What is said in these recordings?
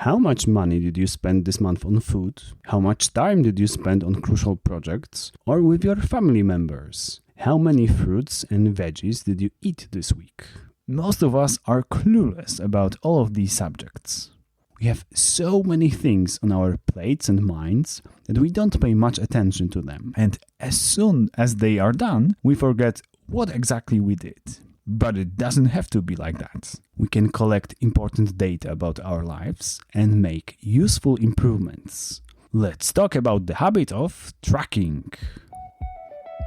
How much money did you spend this month on food? How much time did you spend on crucial projects or with your family members? How many fruits and veggies did you eat this week? Most of us are clueless about all of these subjects. We have so many things on our plates and minds that we don't pay much attention to them. And as soon as they are done, we forget what exactly we did. But it doesn't have to be like that. We can collect important data about our lives and make useful improvements. Let's talk about the habit of tracking.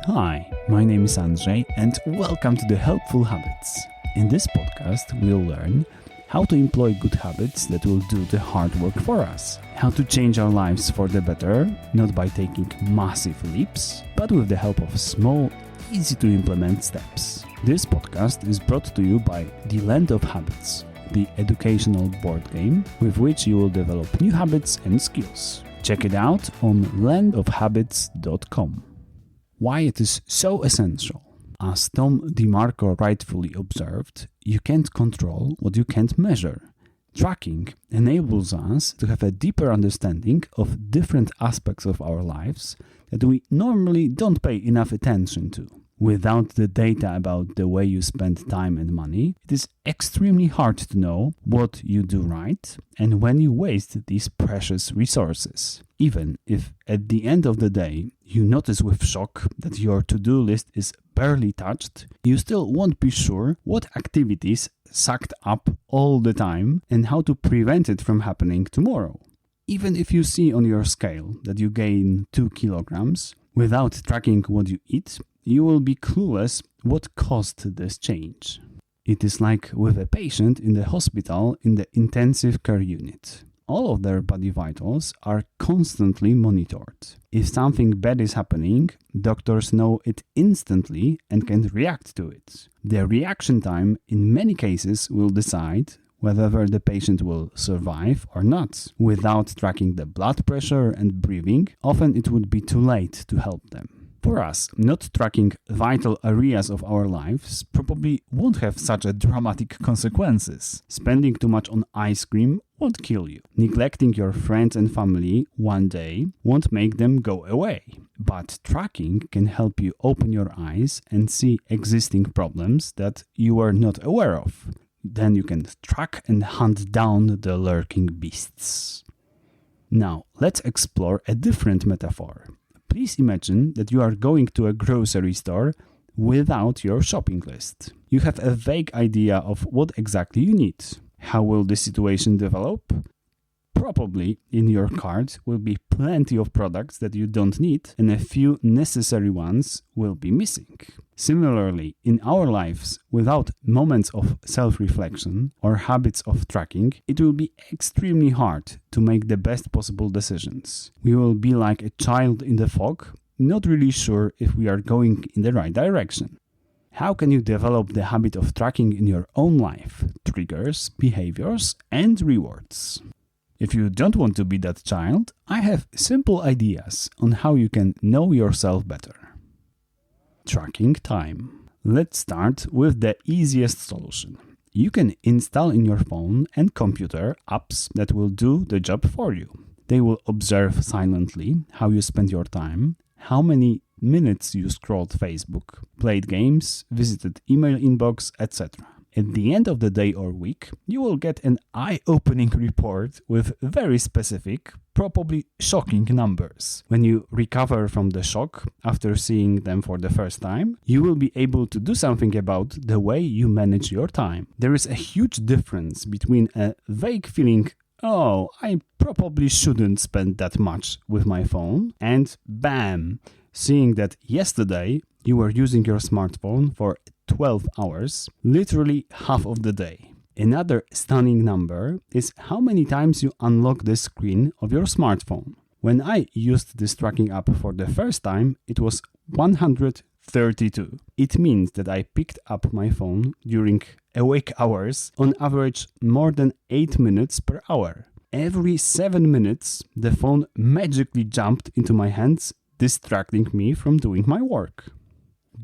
Hi, my name is Andrzej and welcome to the Helpful Habits. In this podcast, we'll learn how to employ good habits that will do the hard work for us. How to change our lives for the better, not by taking massive leaps, but with the help of small, easy to implement steps. This podcast is brought to you by The Land of Habits, the educational board game with which you will develop new habits and skills. Check it out on landofhabits.com. Why it is so essential. As Tom DeMarco rightfully observed, you can't control what you can't measure. Tracking enables us to have a deeper understanding of different aspects of our lives that we normally don't pay enough attention to. Without the data about the way you spend time and money, it is extremely hard to know what you do right and when you waste these precious resources. Even if at the end of the day you notice with shock that your to-do list is barely touched, you still won't be sure what activities sucked up all the time and how to prevent it from happening tomorrow. Even if you see on your scale that you gain 2 kilograms, without tracking what you eat, you will be clueless what caused this change. It is like with a patient in the hospital in the intensive care unit. All of their body vitals are constantly monitored. If something bad is happening, doctors know it instantly and can react to it. The reaction time in many cases will decide whether the patient will survive or not. Without tracking the blood pressure and breathing, often it would be too late to help them. For us, not tracking vital areas of our lives probably won't have such a dramatic consequences. Spending too much on ice cream won't kill you. Neglecting your friends and family one day won't make them go away. But tracking can help you open your eyes and see existing problems that you were not aware of. Then you can track and hunt down the lurking beasts. Now, let's explore a different metaphor. Please imagine that you are going to a grocery store without your shopping list. You have a vague idea of what exactly you need. How will the situation develop? Probably in your cart will be plenty of products that you don't need and a few necessary ones will be missing. Similarly, in our lives, without moments of self-reflection or habits of tracking, it will be extremely hard to make the best possible decisions. We will be like a child in the fog, not really sure if we are going in the right direction. How can you develop the habit of tracking in your own life? Triggers, behaviors, and rewards. If you don't want to be that child, I have simple ideas on how you can know yourself better. Tracking time. Let's start with the easiest solution. You can install in your phone and computer apps that will do the job for you. They will observe silently how you spend your time, how many minutes you scrolled Facebook, played games, visited email inbox, etc. At the end of the day or week, you will get an eye-opening report with very specific, probably shocking numbers. When you recover from the shock after seeing them for the first time, you will be able to do something about the way you manage your time. There is a huge difference between a vague feeling, oh, I probably shouldn't spend that much with my phone, and bam, seeing that yesterday you were using your smartphone for 12 hours, literally half of the day. Another stunning number is how many times you unlock the screen of your smartphone. When I used this tracking app for the first time, it was 132. It means that I picked up my phone during awake hours, on average more than 8 minutes per hour. Every 7 minutes, the phone magically jumped into my hands, distracting me from doing my work.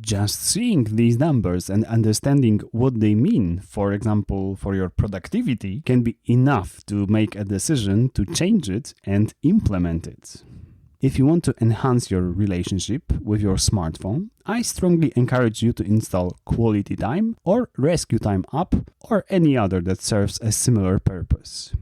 Just seeing these numbers and understanding what they mean, for example, for your productivity, can be enough to make a decision to change it and implement it. If you want to enhance your relationship with your smartphone, I strongly encourage you to install Quality Time or Rescue Time app or any other that serves a similar purpose.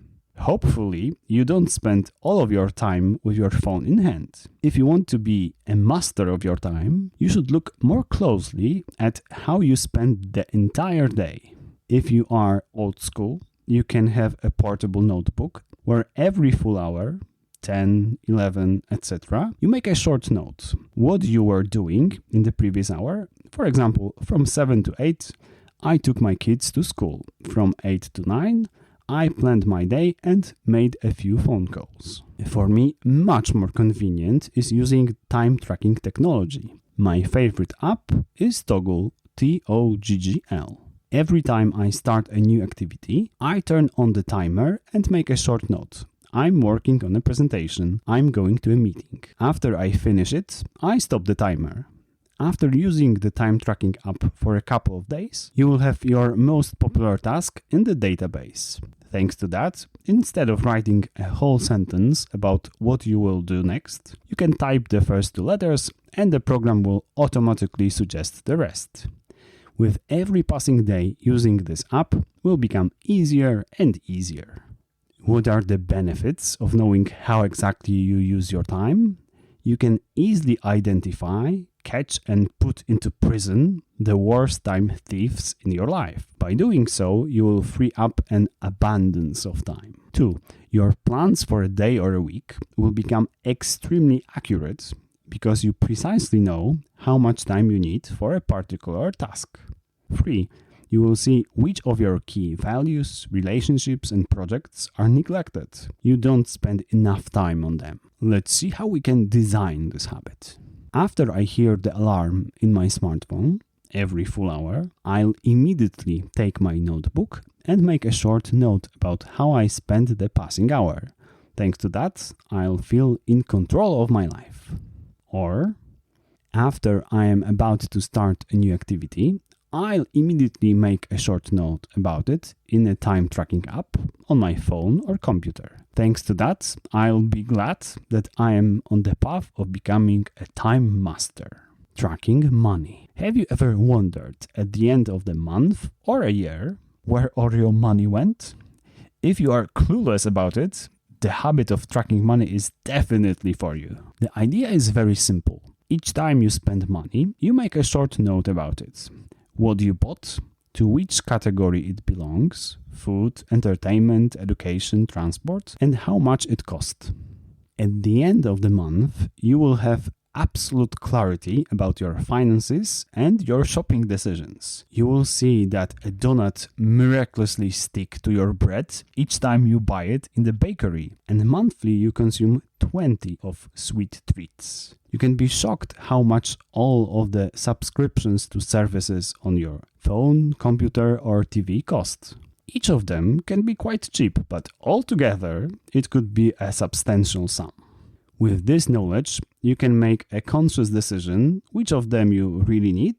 Hopefully, you don't spend all of your time with your phone in hand. If you want to be a master of your time, you should look more closely at how you spend the entire day. If you are old school, you can have a portable notebook where every full hour, 10, 11, etc., you make a short note. What you were doing in the previous hour. For example, from 7 to 8, I took my kids to school. From 8 to 9, I planned my day and made a few phone calls. For me, much more convenient is using time tracking technology. My favorite app is Toggl, Toggl. Every time I start a new activity, I turn on the timer and make a short note. I'm working on a presentation. I'm going to a meeting. After I finish it, I stop the timer. After using the time tracking app for a couple of days, you will have your most popular task in the database. Thanks to that, instead of writing a whole sentence about what you will do next, you can type the first two letters and the program will automatically suggest the rest. With every passing day, using this app will become easier and easier. What are the benefits of knowing how exactly you use your time? You can easily identify, catch and put into prison the worst time thieves in your life. By doing so, you will free up an abundance of time. 2. Your plans for a day or a week will become extremely accurate because you precisely know how much time you need for a particular task. 3. You will see which of your key values, relationships, and projects are neglected. You don't spend enough time on them. Let's see how we can design this habit. After I hear the alarm in my smartphone, every full hour, I'll immediately take my notebook and make a short note about how I spent the passing hour. Thanks to that, I'll feel in control of my life. Or, after I am about to start a new activity, I'll immediately make a short note about it in a time tracking app on my phone or computer. Thanks to that, I'll be glad that I am on the path of becoming a time master. Tracking money. Have you ever wondered at the end of the month or a year where all your money went? If you are clueless about it, the habit of tracking money is definitely for you. The idea is very simple. Each time you spend money, you make a short note about it. What you bought, to which category it belongs, food, entertainment, education, transport, and how much it cost. At the end of the month, you will have absolute clarity about your finances and your shopping decisions. You will see that a donut miraculously sticks to your bread each time you buy it in the bakery, and monthly you consume 20 of sweet treats. You can be shocked how much all of the subscriptions to services on your phone, computer, or TV cost. Each of them can be quite cheap, but altogether it could be a substantial sum. With this knowledge, you can make a conscious decision which of them you really need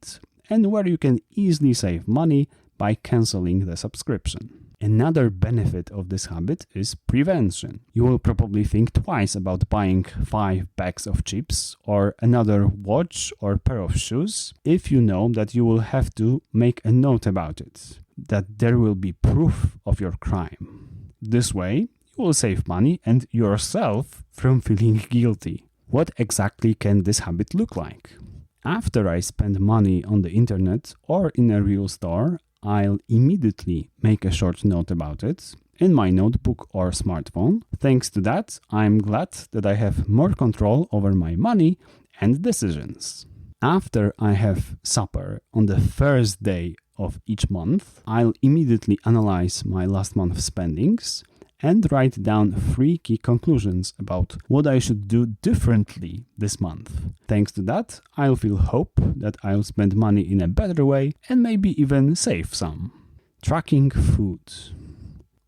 and where you can easily save money by canceling the subscription. Another benefit of this habit is prevention. You will probably think twice about buying 5 bags of chips or another watch or pair of shoes if you know that you will have to make a note about it, that there will be proof of your crime. This way, you will save money and yourself from feeling guilty. What exactly can this habit look like? After I spend money on the internet or in a real store, I'll immediately make a short note about it in my notebook or smartphone. Thanks to that, I'm glad that I have more control over my money and decisions. After I have supper on the first day of each month, I'll immediately analyze my last month's spendings and write down 3 key conclusions about what I should do differently this month. Thanks to that, I'll feel hope that I'll spend money in a better way and maybe even save some. Tracking food.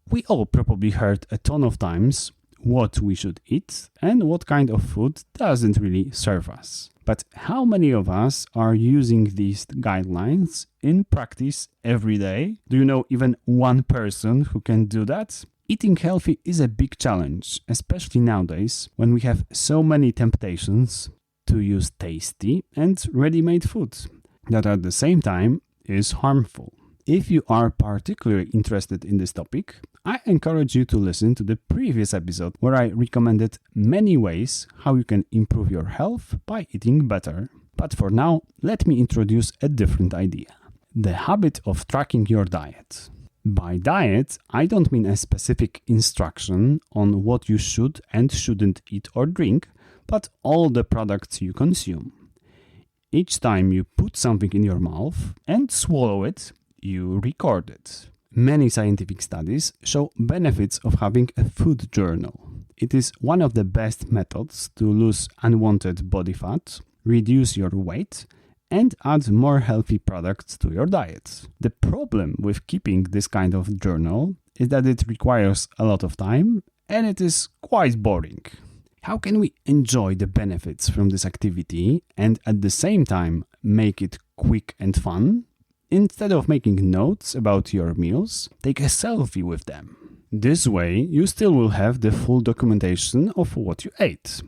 We all probably heard a ton of times what we should eat and what kind of food doesn't really serve us. But how many of us are using these guidelines in practice every day? Do you know even one person who can do that? Eating healthy is a big challenge, especially nowadays when we have so many temptations to use tasty and ready-made food that at the same time is harmful. If you are particularly interested in this topic, I encourage you to listen to the previous episode where I recommended many ways how you can improve your health by eating better. But for now, let me introduce a different idea: the habit of tracking your diet. By diet, I don't mean a specific instruction on what you should and shouldn't eat or drink, but all the products you consume. Each time you put something in your mouth and swallow it, you record it. Many scientific studies show benefits of having a food journal. It is one of the best methods to lose unwanted body fat, reduce your weight, and add more healthy products to your diet. The problem with keeping this kind of journal is that it requires a lot of time and it is quite boring. How can we enjoy the benefits from this activity and at the same time make it quick and fun? Instead of making notes about your meals, take a selfie with them. This way, you still will have the full documentation of what you ate.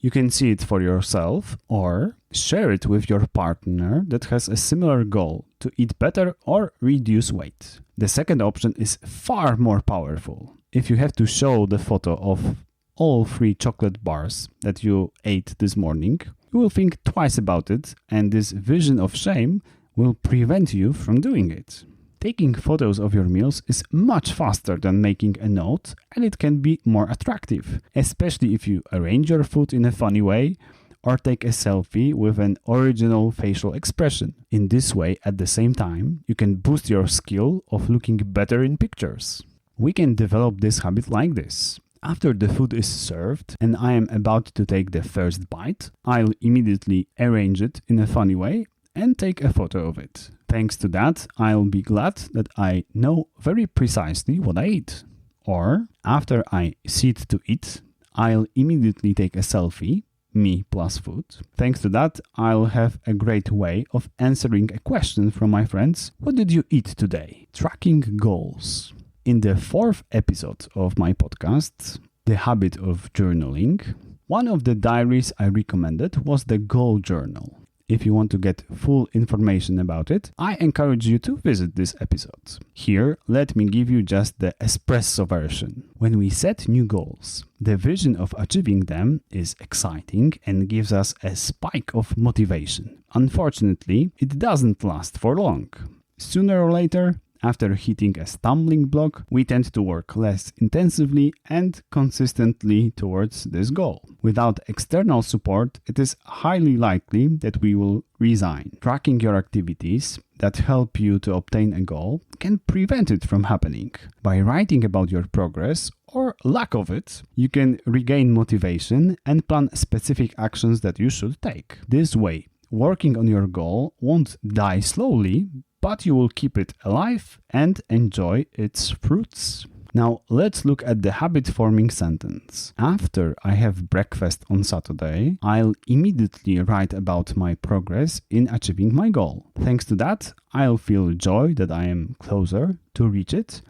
You can see it for yourself or share it with your partner that has a similar goal to eat better or reduce weight. The second option is far more powerful. If you have to show the photo of all 3 chocolate bars that you ate this morning, you will think twice about it, and this vision of shame will prevent you from doing it. Taking photos of your meals is much faster than making a note, and it can be more attractive, especially if you arrange your food in a funny way or take a selfie with an original facial expression. In this way, at the same time, you can boost your skill of looking better in pictures. We can develop this habit like this. After the food is served and I am about to take the first bite, I'll immediately arrange it in a funny way and take a photo of it. Thanks to that, I'll be glad that I know very precisely what I eat. Or, after I sit to eat, I'll immediately take a selfie, me plus food. Thanks to that, I'll have a great way of answering a question from my friends: what did you eat today? Tracking goals. In the 4th episode of my podcast, The Habit of Journaling, one of the diaries I recommended was the Goal Journal. If you want to get full information about it, I encourage you to visit this episode. Here, let me give you just the espresso version. When we set new goals, the vision of achieving them is exciting and gives us a spike of motivation. Unfortunately, it doesn't last for long. Sooner or later, after hitting a stumbling block, we tend to work less intensively and consistently towards this goal. Without external support, it is highly likely that we will resign. Tracking your activities that help you to obtain a goal can prevent it from happening. By writing about your progress or lack of it, you can regain motivation and plan specific actions that you should take. This way, working on your goal won't die slowly, but you will keep it alive and enjoy its fruits. Now, let's look at the habit-forming sentence. After I have breakfast on Saturday, I'll immediately write about my progress in achieving my goal. Thanks to that, I'll feel joy that I am closer to reach it,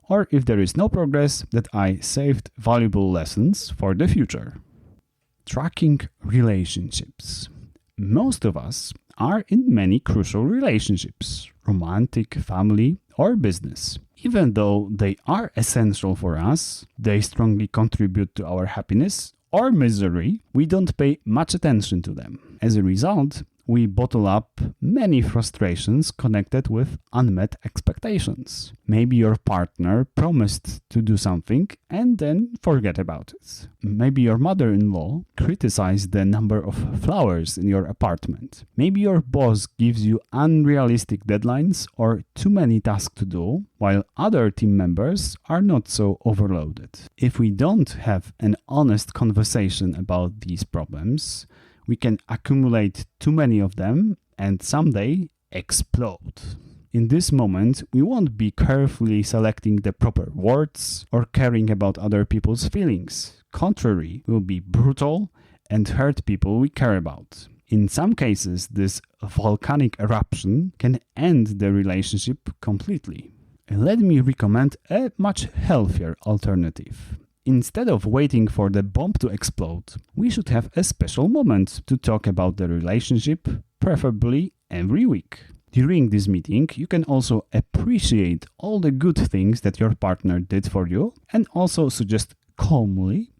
or if there is no progress, that I saved valuable lessons for the future. Tracking relationships. Most of us are in many crucial relationships, romantic, family, or business. Even though they are essential for us, they strongly contribute to our happiness or misery, we don't pay much attention to them. As a result, we bottle up many frustrations connected with unmet expectations. Maybe your partner promised to do something and then forget about it. Maybe your mother-in-law criticized the number of flowers in your apartment. Maybe your boss gives you unrealistic deadlines or too many tasks to do, while other team members are not so overloaded. If we don't have an honest conversation about these problems, we can accumulate too many of them and someday explode. In this moment, we won't be carefully selecting the proper words or caring about other people's feelings. Contrary, we'll be brutal and hurt people we care about. In some cases, this volcanic eruption can end the relationship completely. Let me recommend a much healthier alternative. Instead of waiting for the bomb to explode, we should have a special moment to talk about the relationship, preferably every week. During this meeting, you can also appreciate all the good things that your partner did for you and also suggest calmly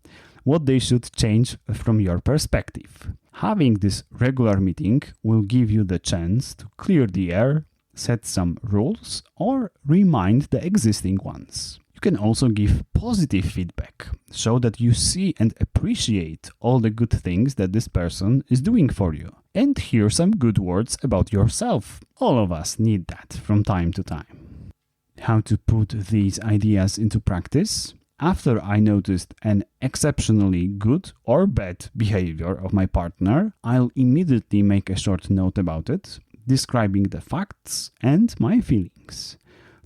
what they should change from your perspective. Having this regular meeting will give you the chance to clear the air, set some rules, or remind the existing ones. You can also give positive feedback, so that you see and appreciate all the good things that this person is doing for you. And hear some good words about yourself. All of us need that from time to time. How to put these ideas into practice? After I noticed an exceptionally good or bad behavior of my partner, I'll immediately make a short note about it, describing the facts and my feelings.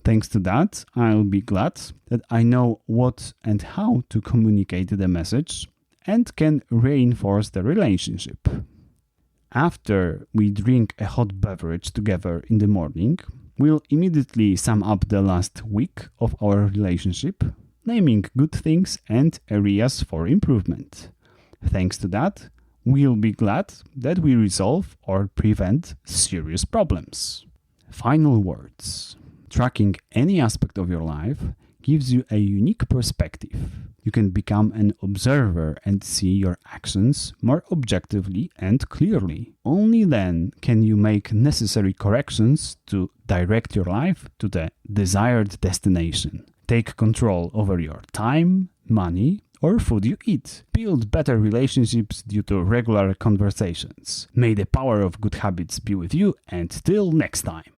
Thanks to that, I'll be glad that I know what and how to communicate the message and can reinforce the relationship. After we drink a hot beverage together in the morning, we'll immediately sum up the last week of our relationship, naming good things and areas for improvement. Thanks to that, we'll be glad that we resolve or prevent serious problems. Final words. Tracking any aspect of your life gives you a unique perspective. You can become an observer and see your actions more objectively and clearly. Only then can you make necessary corrections to direct your life to the desired destination. Take control over your time, money, or food you eat. Build better relationships due to regular conversations. May the power of good habits be with you, and till next time.